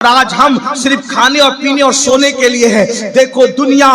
آج ہم صرف کھانے اور پینے اور سونے کے لیے ہے۔ دیکھو دنیا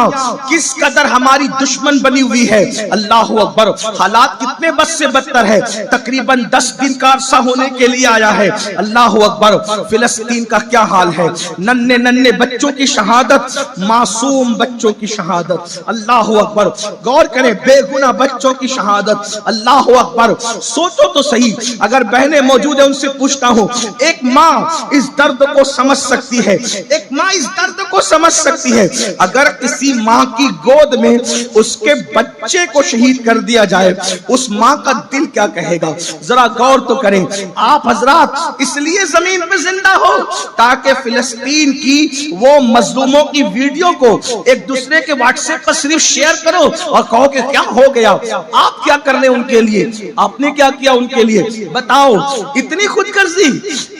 کس قدر ہماری دشمن بنی ہوئی ہے۔ اللہ اکبر، حالات کتنے بد سے بدتر ہے۔ تقریباً 10 دن کا عرصہ ہونے کے لیے آیا ہے۔ اللہ اکبر، فلسطین کا کیا حال ہے۔ ننھے ننھے بچوں کی شہادت، معصوم بچوں کی شہادت۔ اللہ اکبر، غور کریں، بے گناہ بچوں کی شہادت۔ اللہ اکبر، سوچو تو صحیح، اگر بہنیں موجود ہیں ان سے پوچھتا ہوں، ایک ماں اس درد کو سمجھ سکتی ہے، ایک ماں اس درد کو سمجھ سکتی ہے، اگر کسی ماں کی گود میں اس کے بچے کو شہید کر دیا جائے اس ماں کا دل کیا کہے گا؟ ذرا غور تو کریں۔ آپ حضرات اس لیے زمین پہ زندہ ہو تاکہ فلسطین کی وہ مظلوموں کی ویڈیو کو ایک دوسرے کے واٹس ایپ پر صرف شیئر کرو اور کہو کہ کیا ہو گیا، آپ کیا کر لیں ان کے لیے، آپ نے کیا کیا ان کے لیے، بتاؤ۔ اتنی خود غرضی،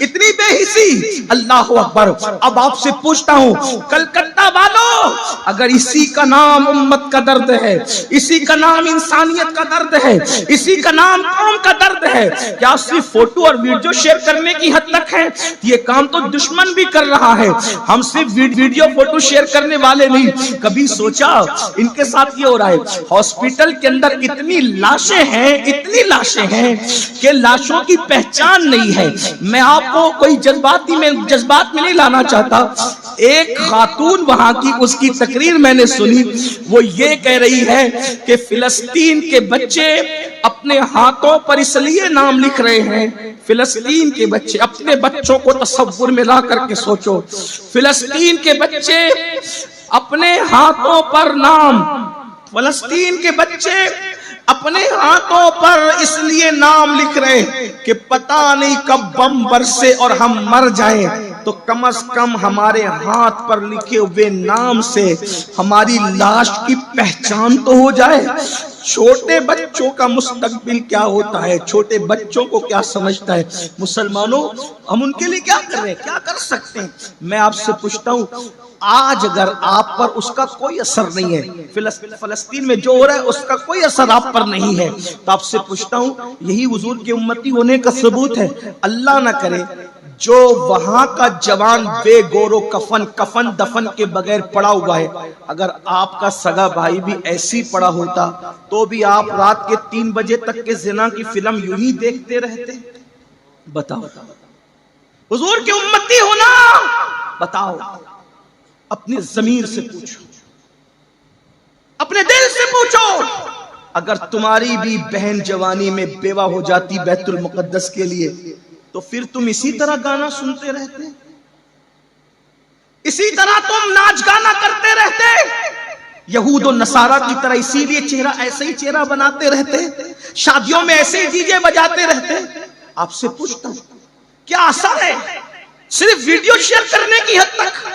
اتنی بے حسی۔ اللہ اکبر، اب آپ سے پوچھتا ہوں کلکتہ والوں، اگر اسی کا نام امت کا درد ہے، اسی کا نام انسانیت کا درد ہے، اسی کا نام قوم کا درد ہے، کیا صرف فوٹو اور ویڈیو شیئر کرنے کی حد تک ہے؟ یہ کام تو دشمن بھی کر رہا ہے۔ ہم صرف ویڈیو فوٹو شیئر کرنے والے نہیں، کبھی سوچا ان کے ساتھ یہ ہو رہا ہے، ہاسپٹل کے اندر اتنی لاشیں ہیں، اتنی لاشیں ہیں کہ لاشوں کی پہچان نہیں ہے۔ میں آپ کو کوئی جذبات میں نہیں لانا چاہتا۔ ایک خاتون وہاں کی، اس کی تقریر میں نے سنی، وہ یہ کہہ رہی ہے کہ فلسطین کے بچے اپنے ہاتھوں پر اس لیے نام لکھ رہے ہیں، فلسطین کے بچے، اپنے بچوں کو تصور میں لا کر کے سوچو، فلسطین کے بچے اپنے ہاتھوں پر نام، فلسطین کے بچے اپنے ہاتھوں پر اس لیے نام لکھ رہے کہ پتہ نہیں کب بم برسے اور ہم مر جائیں تو کم از کم ہمارے ہاتھ پر لکھے ہوئے نام سے ہماری لاش کی پہچان تو ہو جائے۔ چھوٹے بچوں کا مستقبل کیا ہوتا ہے، چھوٹے بچوں کو کیا سمجھتا ہے۔ مسلمانوں، ہم ان کے لیے کیا کر رہے ہیں، کیا کر سکتے ہیں؟ میں آپ سے پوچھتا ہوں، آج اگر آپ پر اس کا کوئی اثر نہیں ہے، فلسطین میں جو ہو رہا ہے اس کا کوئی اثر آپ پر نہیں ہے، تو آپ سے پوچھتا ہوں، یہی حضور کے امتی ہونے کا ثبوت ہے۔ اللہ نہ کرے جو وہاں کا جوان بے گور و کفن دفن کے بغیر پڑا ہوا ہے، اگر آپ کا سگا بھائی بھی ایسی پڑا ہوتا تو بھی آپ رات کے 3 بجے تک کے زنا کی فلم یوں ہی دیکھتے رہتے؟ بتاؤ، حضور کے امتی ہونا، بتاؤ، اپنی ضمیر سے پوچھو، اپنے دل سے پوچھو، اگر تمہاری بھی بہن جوانی میں بیوہ ہو جاتی بیت المقدس کے لیے تو پھر تم اسی طرح گانا سنتے رہتے، اسی طرح تم ناچ گانا کرتے رہتے، یہود و نصارہ کی طرح اسی لیے چہرہ ایسے ہی چہرہ بناتے رہتے، شادیوں میں ایسے ہی ڈی جے بجاتے رہتے۔ آپ سے پوچھتا ہوں کیا اثر ہے؟ صرف ویڈیو شیئر کرنے کی حد تک،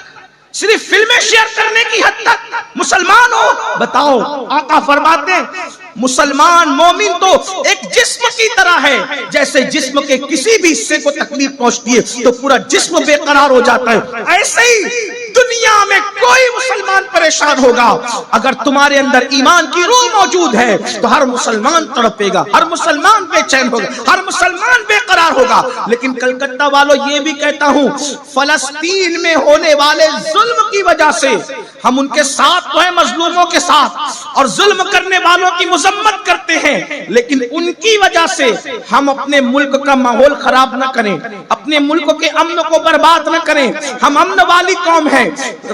صرف فلمیں شیئر کرنے کی حد تک مسلمان ہو؟ بتاؤ، آقا فرماتے ہیں مسلمان مومن تو ایک جسم کی طرح ہے، جیسے جسم کے کسی بھی حصے کو تکلیف پہنچتی ہے تو پورا جسم بے قرار ہو جاتا ہے، ایسے ہی دنیا میں کوئی مسلمان پریشان ہوگا اگر تمہارے اندر ایمان کی روح موجود ہے تو ہر مسلمان تڑپے گا، ہر مسلمان بے چین ہوگا، ہر مسلمان بے قرار ہوگا۔ لیکن کلکتہ والوں، یہ بھی کہتا ہوں، فلسطین میں ہونے والے ظلم کی وجہ سے ہم ان کے ساتھ تو ہیں، مظلوموں کے ساتھ، اور ظلم کرنے والوں کی مذمت کرتے ہیں، لیکن ان کی وجہ سے ہم اپنے ملک کا ماحول خراب نہ کریں، اپنے ملک کے امن کو برباد نہ کریں۔ ہم امن والی قوم ہیں،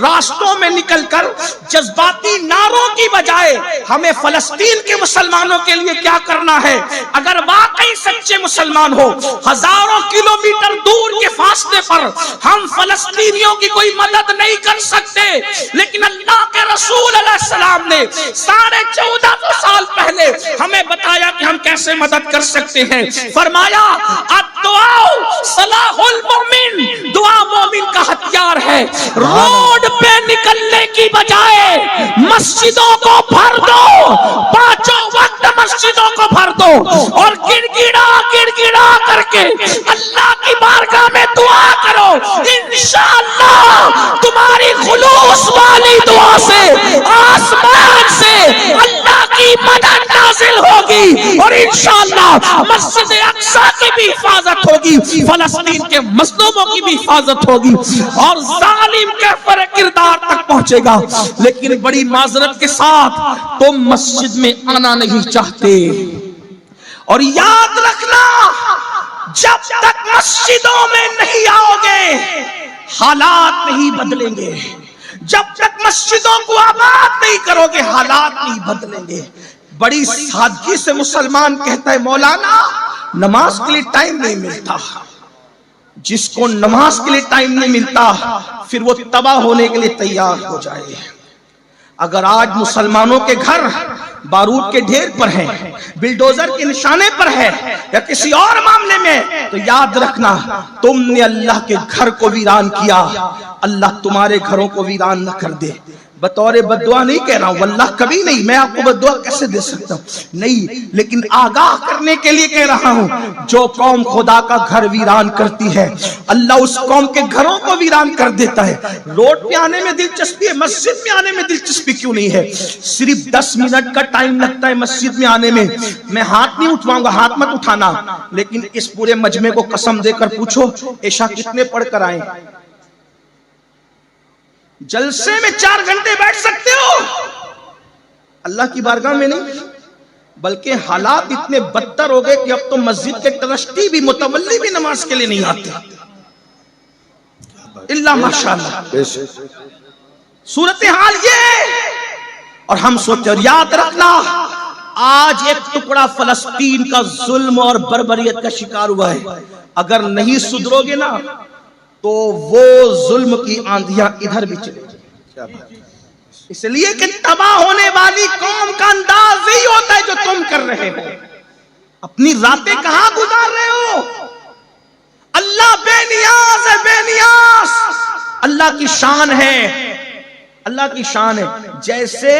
راستوں میں نکل کر جذباتی نعروں کی بجائے ہمیں فلسطین کے مسلمانوں کے لیے کیا کرنا ہے۔ اگر واقعی سچے مسلمان ہو، ہزاروں کلومیٹر دور کے فاصلے پر ہم فلسطینیوں کی کوئی مدد نہیں کر سکتے، لیکن اللہ کے رسول علیہ السلام نے 1450 سال پہلے ہمیں بتایا کہ ہم کیسے مدد کر سکتے ہیں۔ فرمایا الدعاء سلاح المؤمن، دعا مومن کا ہتھیار ہے۔ روڈ پہ نکلنے کی بجائے مسجدوں کو بھر دو، 5 وقت مسجدوں کو بھر دو اور گڑ گڑا کر کے اللہ کی بارگاہ میں دعا کرو، انشاءاللہ تمہاری خلوص والی دعا سے آسمان سے اللہ کی مدد نازل नाजिल होगी और इंशाअल्लाह मस्जिद अक्सा की भी हिफाजत होगी, फलस्तीन के मजलूमों की भी हिफाजत होगी और जालिम के फर किरदार तक पहुंचेगा। लेकिन बड़ी माजरत के साथ तुम मस्जिद में आना नहीं चाहते। और याद रखना, जब तक मस्जिदों में नहीं आओगे हालात नहीं बदलेंगे। जब तक मस्जिदों को आबाद नहीं करोगे हालात नहीं बदलेंगे। बड़ी सादगी से मुसलमान कहता है, मौलाना नमाज के लिए टाइम नहीं मिलता। जिसको नमाज के लिए टाइम नहीं मिलता फिर वो तबाह होने के लिए तैयार हो जाए। अगर आज मुसलमानों के घर बारूद के ढेर पर हैं, बिल्डोजर के निशाने पर है या किसी और मामले में, तो याद रखना तुमने अल्लाह के घर को वीरान किया, अल्लाह तुम्हारे घरों को वीरान न कर दे। बतौर बद्दुआ नहीं कह रहा हूं, वल्लाह कभी नहीं, मैं आपको बद्दुआ कैसे दे सकता हूं, नहीं, लेकिन आगाह करने के लिए कह रहा हूं। जो कौम खुदा का घर वीरान करती है अल्लाह उस कौम के घरों को वीरान कर देता है। रोड पे आने में दिलचस्पी है, मस्जिद में आने में दिलचस्पी क्यों नहीं है? सिर्फ 10 मिनट का टाइम लगता है मस्जिद में आने में। मैं हाथ नहीं उठवाऊंगा, हाथ मत उठाना, लेकिन इस पूरे मजमे को कसम देकर पूछो ऐशा कितने पढ़ कर आए? जलसे में 4 घंटे बैठ सकते हो, अल्लाह की बारगाह में नहीं। बल्कि हालात इतने बदतर हो गए कि अब तो मस्जिद के ट्रस्टी भी, मुतवल्ली भी नमाज के लिए नहीं आते, इल्ला माशाअल्लाह। सूरत हाल ये, और हम सोचे, और याद रखना आज एक टुकड़ा फलस्तीन का जुल्म और बर्बरियत का शिकार हुआ है। अगर नहीं सुधरोगे ना तो वो जुल्म की आंधियां इधर भी चलेगी। इसलिए कि तबाह होने वाली कौम का अंदाज यही होता है जो तुम कर रहे हो। अपनी रातें कहां गुजार रहे हो? अल्लाह बेनियाज है, बेनियाज। अल्लाह की शान है, अल्लाह की शान है। जैसे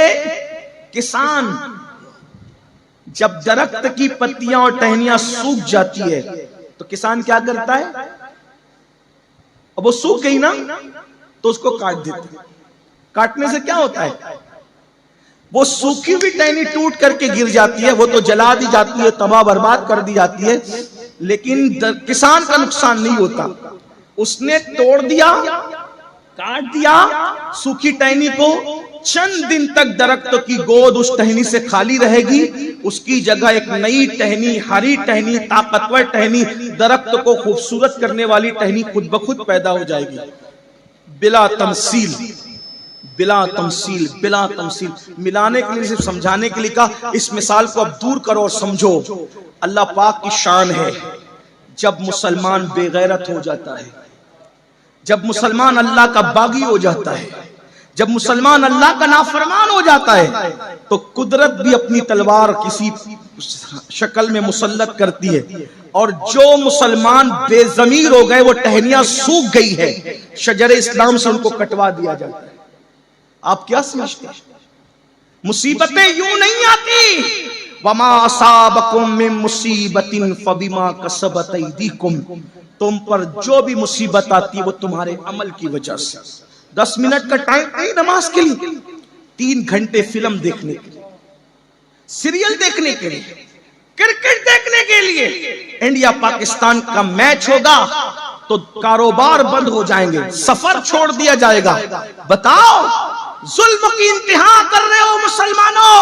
किसान जब दरख्त की पत्तियां और टहनियां सूख जाती है तो किसान क्या करता है? अब वो सूख गई ना तो उसको काट देता है। काटने से क्या होता है? वो सूखी हुई टहनी टूट करके गिर जाती है, वो तो जला दी जाती है, तबाह बर्बाद कर दी जाती है, लेकिन किसान का नुकसान नहीं होता। उसने तोड़ दिया, काट दिया सूखी टहनी को, चंद दिन तक दरख्त की गोद उस टहनी से खाली रहेगी, उसकी जगह एक नई टहनी, हरी टहनी, ताकतवर टहनी, दरख्त को खूबसूरत करने वाली टहनी खुद ब खुद पैदा हो जाएगी। बिला तमसील, बिला तमसील, बिला तमसील। मिलाने के लिए, सिर्फ समझाने के लिए कहा। इस मिसाल को अब दूर करो और समझो। अल्लाह पाक की शान है जब मुसलमान बेगैरत हो जाता है, जब मुसलमान अल्लाह का बागी हो जाता है, जब मुसलमान अल्लाह का नाफरमान हो जाता है, तो कुदरत भी अपनी तलवार किसी शक्ल में मुसल्लत करती है। और जो मुसलमान बेजमीर हो गए, वो टहनियां सूख गई है, शजर इस्लाम से उनको कटवा दिया जाता है। आप क्या समझते हैं? मुसीबतें यूं नहीं आती। वमा असाबकुम मिन मुसीबतिन फबिमा कसबत अयदीकुम। तुम पर जो भी मुसीबत आती है वो तुम्हारे अमल की वजह से। 10 मिनट का टाइम नहीं नमाज के लिए, 3 घंटे फिल्म देखने के लिए, सीरियल देखने के लिए, क्रिकेट देखने के लिए। इंडिया पाकिस्तान का मैच होगा तो कारोबार बंद हो जाएंगे, सफर छोड़ दिया जाएगा। बताओ, जुल्म की इंतहा कर रहे हो मुसलमानों।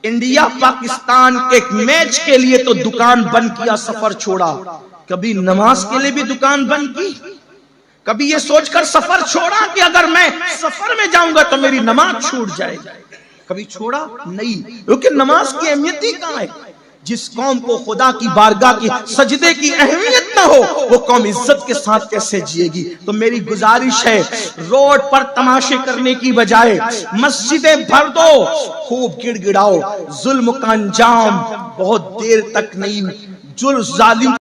इंडिया पाकिस्तान के मैच के लिए तो दुकान बंद किया, सफर छोड़ा। कभी नमाज के लिए भी दुकान बंद की? कभी ये सोचकर सफर छोड़ा कि अगर मैं सफर में जाऊंगा तो मेरी नमाज छूट जाएगी? कभी छोड़ा नहीं, क्योंकि नमाज की अहमियत ही कहां है। जिस कौम को खुदा की बारगाह की सजदे की अहमियत न हो, वो कौम इज्जत के साथ कैसे जिएगी? तो मेरी गुजारिश है, रोड पर तमाशे करने की बजाय मस्जिदें भर दो, खूब गिड़गिड़ाओ। जुल्म का अंजाम बहुत देर तक नहीं। जालिम।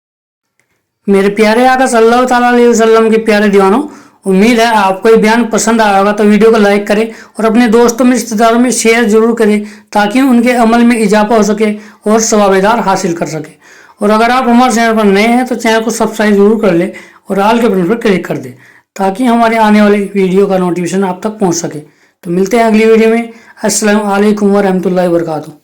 मेरे प्यारे आका सल्लल्लाहु ताला अलैहि वसल्लम के प्यारे दीवानों, उम्मीद है आपको ये बयान पसंद आया होगा। तो वीडियो को लाइक करें और अपने दोस्तों में, रिश्तेदारों में शेयर जरूर करें, ताकि उनके अमल में इजाफा हो सके और सवाबेदार हासिल कर सके। और अगर आप हमारे चैनल पर नए हैं तो चैनल को सब्सक्राइब जरूर कर ले और ऑल के बटन पर क्लिक कर दे, ताकि हमारे आने वाले वीडियो का नोटिफिकेशन आप तक पहुँच सके। तो मिलते हैं अगली वीडियो में। अस्सलामु अलैकुम व रहमतुल्लाहि व बरकातुहू।